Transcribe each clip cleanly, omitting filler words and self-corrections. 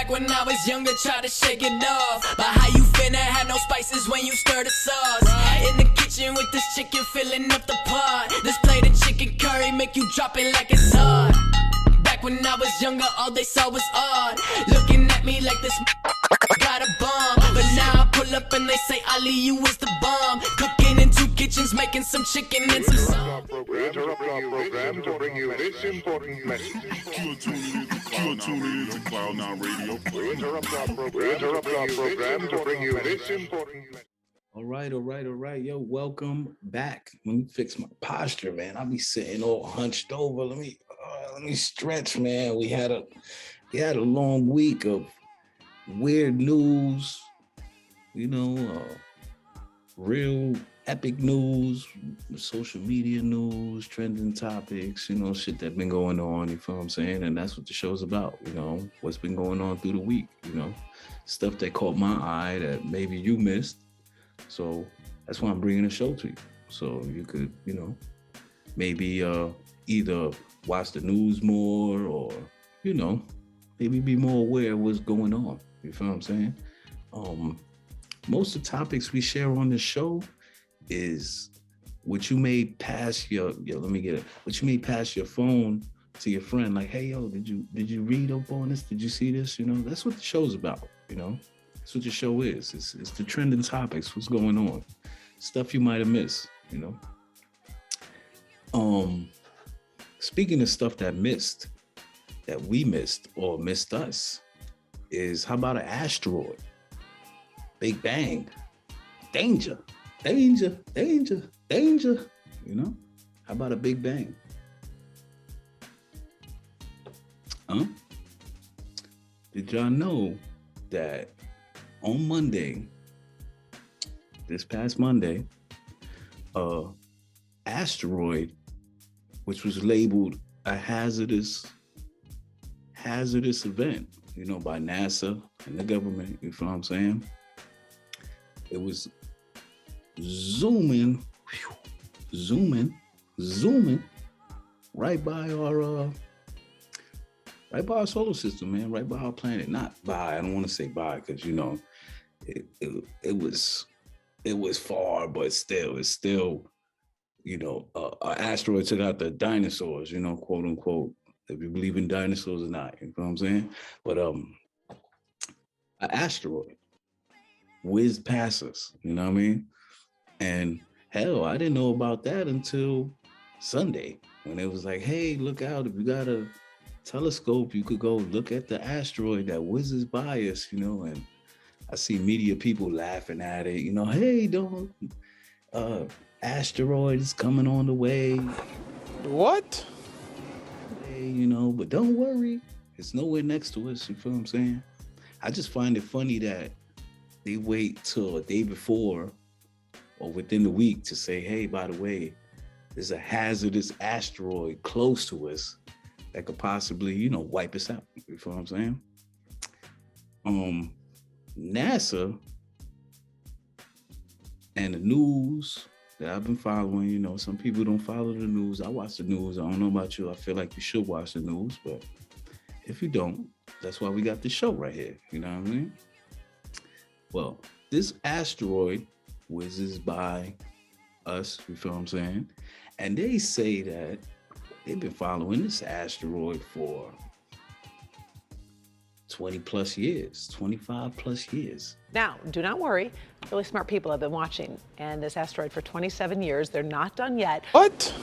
Back when I was younger, try to shake it off. But how you finna have no spices when you stir the sauce? In the kitchen with this chicken filling up the pot. This plate of chicken curry make you drop it like it's hot. Back when I was younger, all they saw was odd. Looking at me like this got a bomb. But now I pull up and they say, Ali, you was the bomb. Cooking in 2 kitchens, making some chicken and some song. Interrupt our program to bring you this important message. You're tuning into Cloud9 Radio. We interrupt our program to bring you this important message. All right. Yo, welcome back. Let me fix my posture, man. I'll be sitting all hunched over. Let me stretch, man. We had a long week of weird news, real epic news, social media news, trending topics, shit that been going on, you feel what I'm saying? And that's what the show's about, what's been going on through the week, stuff that caught my eye that maybe you missed. So that's why I'm bringing the show to you. So you could, maybe either watch the news more or, maybe be more aware of what's going on. You feel what I'm saying? Most of the topics we share on the show is what you may pass what you may pass your phone to your friend, like, hey, yo, did you read up on this? Did you see this? That's what the show's about, That's what the show is. It's the trending topics, what's going on, stuff you might have missed, Speaking of stuff that we missed or missed us, is how about an asteroid? Big Bang. Danger. How about a Big Bang? Did y'all know that on Monday, this past Monday, asteroid, which was labeled a hazardous event, by NASA and the government, you feel what I'm saying? It was zooming right by our solar system, man, right by our planet. Not by, I don't want to say by, because it was far, but it's still an asteroid took out the dinosaurs, quote unquote, if you believe in dinosaurs or not, you know what I'm saying? But an asteroid whizzed past us, you know what I mean? And hell, I didn't know about that until Sunday, when it was like, hey, look out, if you got a telescope, you could go look at the asteroid that whizzes by us, and I see media people laughing at it, hey, don't, asteroids coming on the way. What? Hey, but don't worry, it's nowhere next to us, you feel what I'm saying? I just find it funny that they wait till a day before or within the week to say, hey, by the way, there's a hazardous asteroid close to us that could possibly, wipe us out. You feel what I'm saying? NASA and the news that I've been following, some people don't follow the news. I watch the news. I don't know about you. I feel like you should watch the news, but if you don't, that's why we got this show right here. You know what I mean? Well, this asteroid whizzes by us, you feel what I'm saying? And they say that they've been following this asteroid for 20 plus years, 25 plus years. Now, do not worry. Really smart people have been watching and this asteroid for 27 years. They're not done yet. What?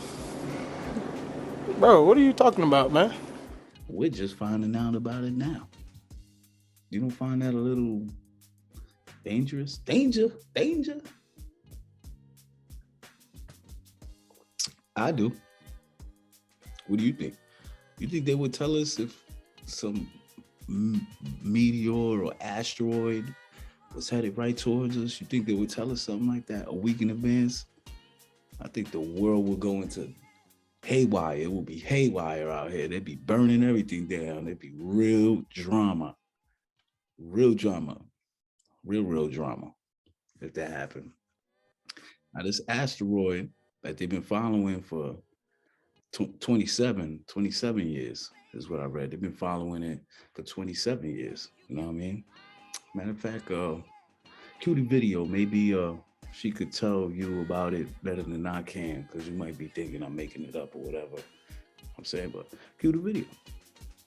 Bro, what are you talking about, man? We're just finding out about it now. You don't find that a little dangerous? Danger. I do. What do you think? You think they would tell us if some meteor or asteroid was headed right towards us? You think they would tell us something like that a week in advance? I think the world would go into haywire. It would be haywire out here. They'd be burning everything down. There'd be real drama if that happened. Now, this asteroid that they've been following for 27 years, is what I read. They've been following it for 27 years. You know what I mean? Matter of fact, cue the video. Maybe she could tell you about it better than I can, because you might be thinking I'm making it up or whatever I'm saying, but cue the video.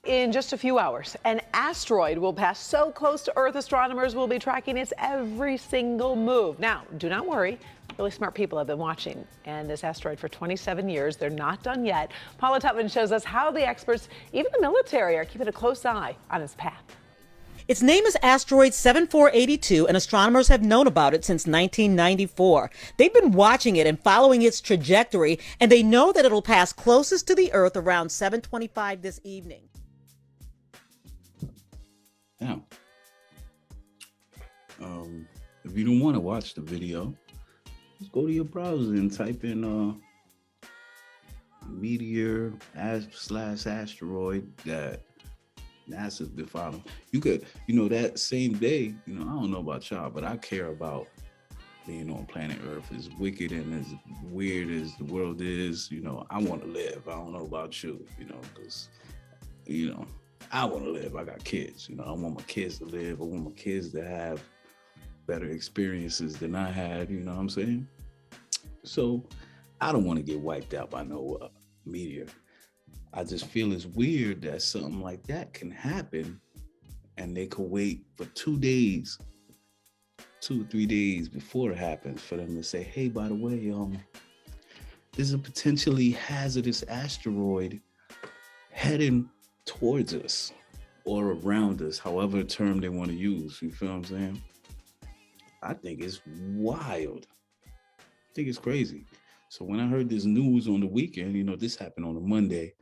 In just a few hours, an asteroid will pass so close to Earth, astronomers will be tracking its every single move. Now, do not worry. Really smart people have been watching and this asteroid for 27 years. They're not done yet. Paula Tutman shows us how the experts, even the military, are keeping a close eye on its path. Its name is asteroid 7482, and astronomers have known about it since 1994. They've been watching it and following its trajectory, and they know that it'll pass closest to the Earth around 7:25 this evening. Now, if you don't want to watch the video, just go to your browser and type in meteor / asteroid that NASA's been following. You could, that same day, I don't know about y'all, but I care about being on planet Earth. As wicked and as weird as the world is, I want to live. I don't know about you, because, I want to live. I got kids, I want my kids to live. I want my kids to have better experiences than I had, you know what I'm saying? So I don't want to get wiped out by no meteor. I just feel it's weird that something like that can happen and they could wait for 2 days, 2 or 3 days before it happens for them to say, hey, by the way, there's a potentially hazardous asteroid heading towards us or around us, however term they want to use. You feel what I'm saying? I think it's wild. I think it's crazy. So when I heard this news on the weekend, this happened on a Monday.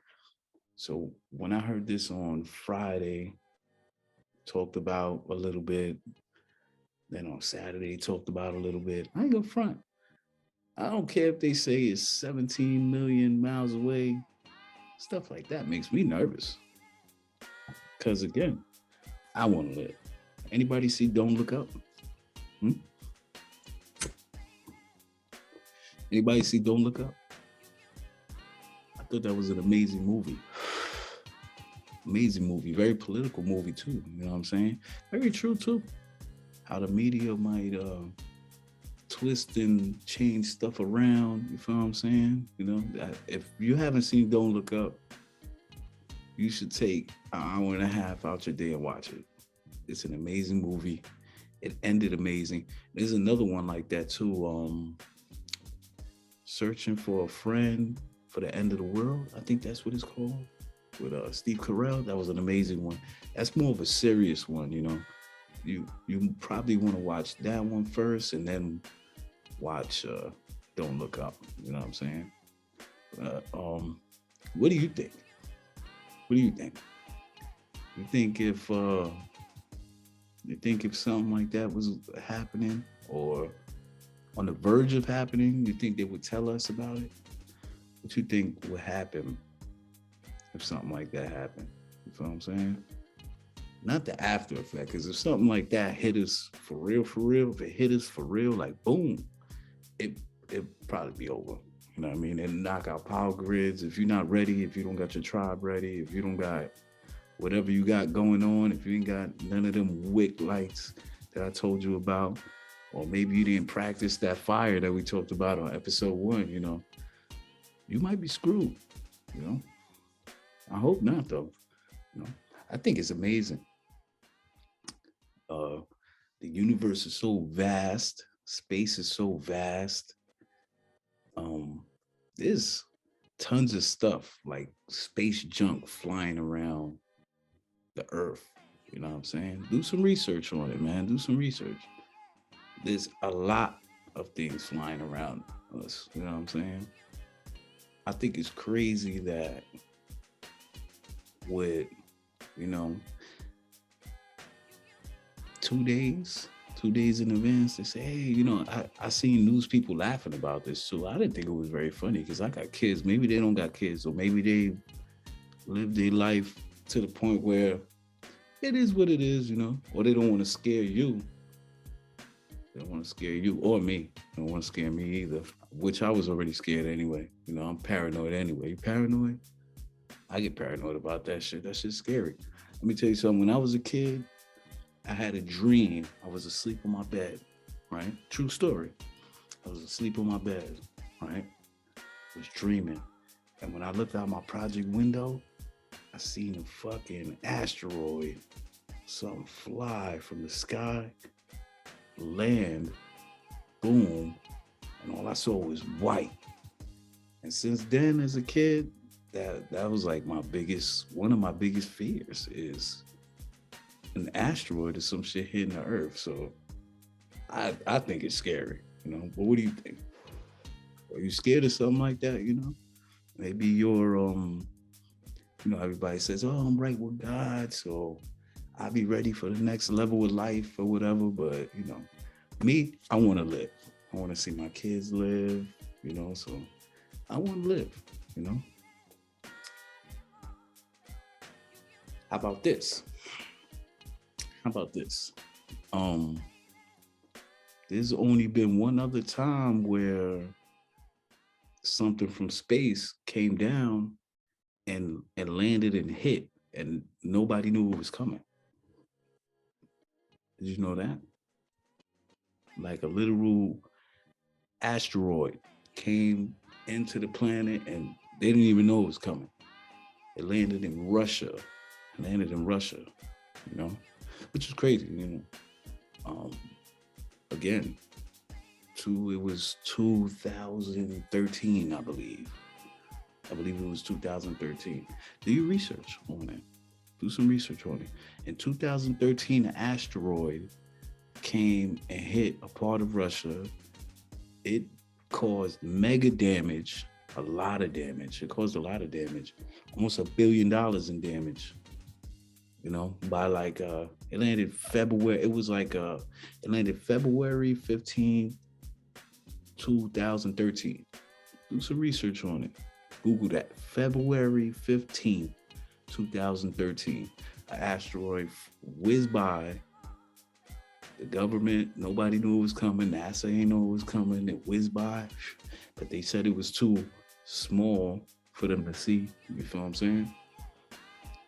So when I heard this on Friday, talked about a little bit, then on Saturday talked about a little bit. I ain't gonna front. I don't care if they say it's 17 million miles away. Stuff like that makes me nervous. Because again, I want to live. Anybody see Don't Look Up? Anybody see Don't Look Up? I thought that was an amazing movie. Amazing movie, very political movie too. You know what I'm saying? Very true too. How the media might twist and change stuff around. You feel what I'm saying? If you haven't seen Don't Look Up, you should take an hour and a half out your day and watch it. It's an amazing movie. It ended amazing. There's another one like that too. Searching for a Friend for the End of the World. I think that's what it's called. With Steve Carell. That was an amazing one. That's more of a serious one, You probably want to watch that one first and then watch Don't Look Up. You know what I'm saying? What do you think? What do you think? You think if something like that was happening or on the verge of happening, you think they would tell us about it? What you think would happen if something like that happened? You feel what I'm saying? Not the after effect, because if something like that hit us for real, if it hit us for real, like boom, it'd probably be over. You know what I mean? And knock out power grids. If you're not ready, if you don't got your tribe ready, if you don't got whatever you got going on, if you ain't got none of them wick lights that I told you about, or maybe you didn't practice that fire that we talked about on episode 1, you might be screwed, I hope not though. I think it's amazing. The universe is so vast, space is so vast. There's tons of stuff like space junk flying around the Earth. You know what I'm saying? Do some research on it, man. Do some research. There's a lot of things flying around us. You know what I'm saying? I think it's crazy that with, 2 days in advance, they say, hey, I seen news people laughing about this too. I didn't think it was very funny because I got kids. Maybe they don't got kids, or maybe they live their life to the point where it is what it is, or they don't want to scare you. They don't want to scare you or me. They don't want to scare me either, which I was already scared anyway. I'm paranoid anyway. You paranoid? I get paranoid about that shit. That shit's scary. Let me tell you something. When I was a kid, I had a dream. I was asleep on my bed, right? True story. I was asleep on my bed, right? I was dreaming. And when I looked out my project window, I seen a fucking asteroid, something fly from the sky, land, boom, and all I saw was white. And since then, as a kid, that was like one of my biggest fears is an asteroid or some shit hitting the earth. So I think it's scary, you know. But what do you think? Are you scared of something like that, you know? Maybe you're you know, everybody says, oh, I'm right with God, so I'll be ready for the next level of life or whatever. But, you know, me, I want to live. I want to see my kids live, you know, so I want to live, you know. How about this? There's only been one other time where something from space came down and landed and hit, and nobody knew it was coming. Did you know that? Like a literal asteroid came into the planet and they didn't even know it was coming. It landed in Russia, you know, which is crazy, you know. Again, it was 2013, I believe. I believe it was 2013. Do your research on it. Do some research on it. In 2013, an asteroid came and hit a part of Russia. It caused mega damage, a lot of damage. It caused a lot of damage, almost $1 billion in damage. You know, by like, it landed February. It was like, it landed February 15, 2013. Do some research on it. Google that. February 15, 2013. An asteroid whizzed by. The government, nobody knew it was coming. NASA ain't know it was coming. It whizzed by. But they said it was too small for them to see. You feel what I'm saying?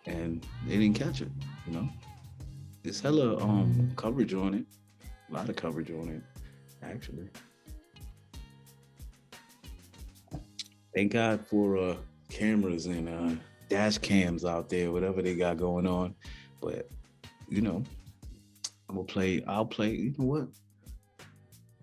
And they didn't catch it, you know? There's hella coverage on it. A lot of coverage on it, actually. Thank God for cameras and dash cams out there, whatever they got going on. But, you know, I'll play, you know what?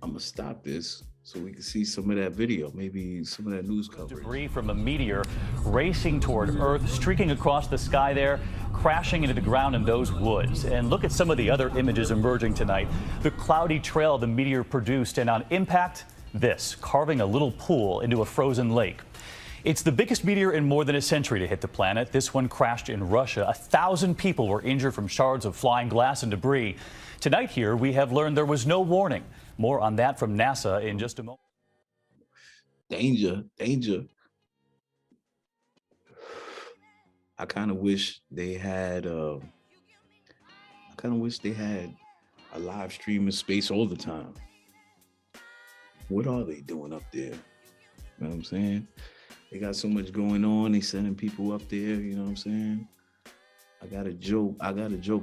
I'm gonna stop this so we can see some of that video, maybe some of that news coverage. Debris from a meteor racing toward Earth, streaking across the sky there, crashing into the ground in those woods. And look at some of the other images emerging tonight. The cloudy trail the meteor produced, and on impact, this, carving a little pool into a frozen lake. It's the biggest meteor in more than a century to hit the planet. This one crashed in Russia. 1,000 people were injured from shards of flying glass and debris. Tonight here, we have learned there was no warning. More on that from NASA in just a moment. Danger. I kind of wish they had a live stream of space all the time. What are they doing up there? You know what I'm saying? They got so much going on. They sending people up there, you know what I'm saying? I got a joke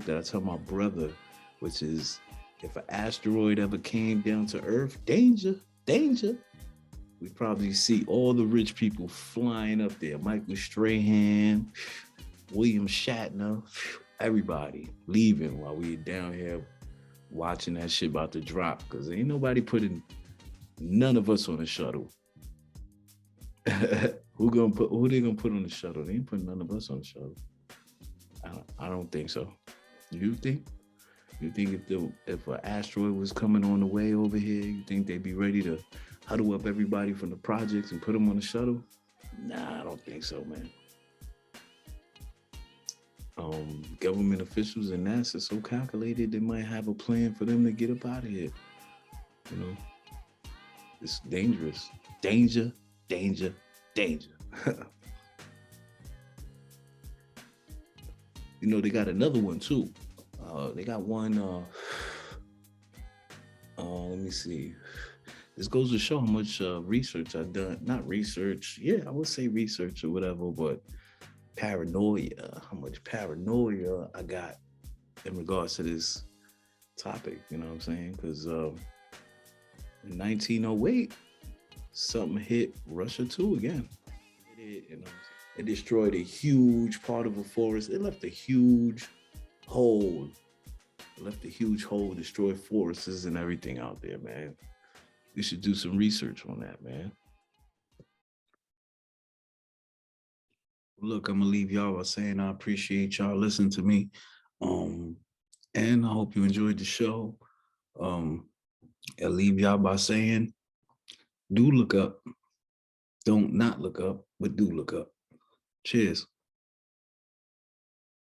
that I tell my brother, which is, if an asteroid ever came down to Earth, danger. We'd probably see all the rich people flying up there. Michael Strahan, William Shatner, everybody leaving while we down here watching that shit about to drop. Because ain't nobody putting none of us on the shuttle. Who they gonna put on the shuttle? They ain't putting none of us on the shuttle. I don't think so. You think? You think if an asteroid was coming on the way over here, you think they'd be ready to huddle up everybody from the projects and put them on the shuttle? Nah, I don't think so, man. Government officials and NASA so calculated, they might have a plan for them to get up out of here. You know, it's dangerous. Danger. You know, they got another one too. They got one, let me see. This goes to show how much research I've done. Not research, yeah, I would say research or whatever, but paranoia I got in regards to this topic, you know what I'm saying? Because in 1908, something hit Russia too again. It destroyed a huge part of a forest. It left a huge hole. Destroyed forests and everything out there, man. You should do some research on that, man. Look, I'm gonna leave y'all by saying I appreciate y'all listening to me. And I hope you enjoyed the show. I'll leave y'all by saying, do look up. Don't not look up, but do look up. Cheers.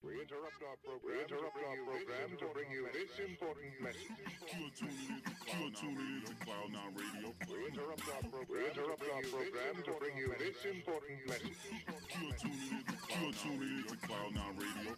We interrupt our program to bring you this important message. You're tuning into Cloud9 Radio. We interrupt our program to bring you this important message. You're tuning into Cloud9 Radio.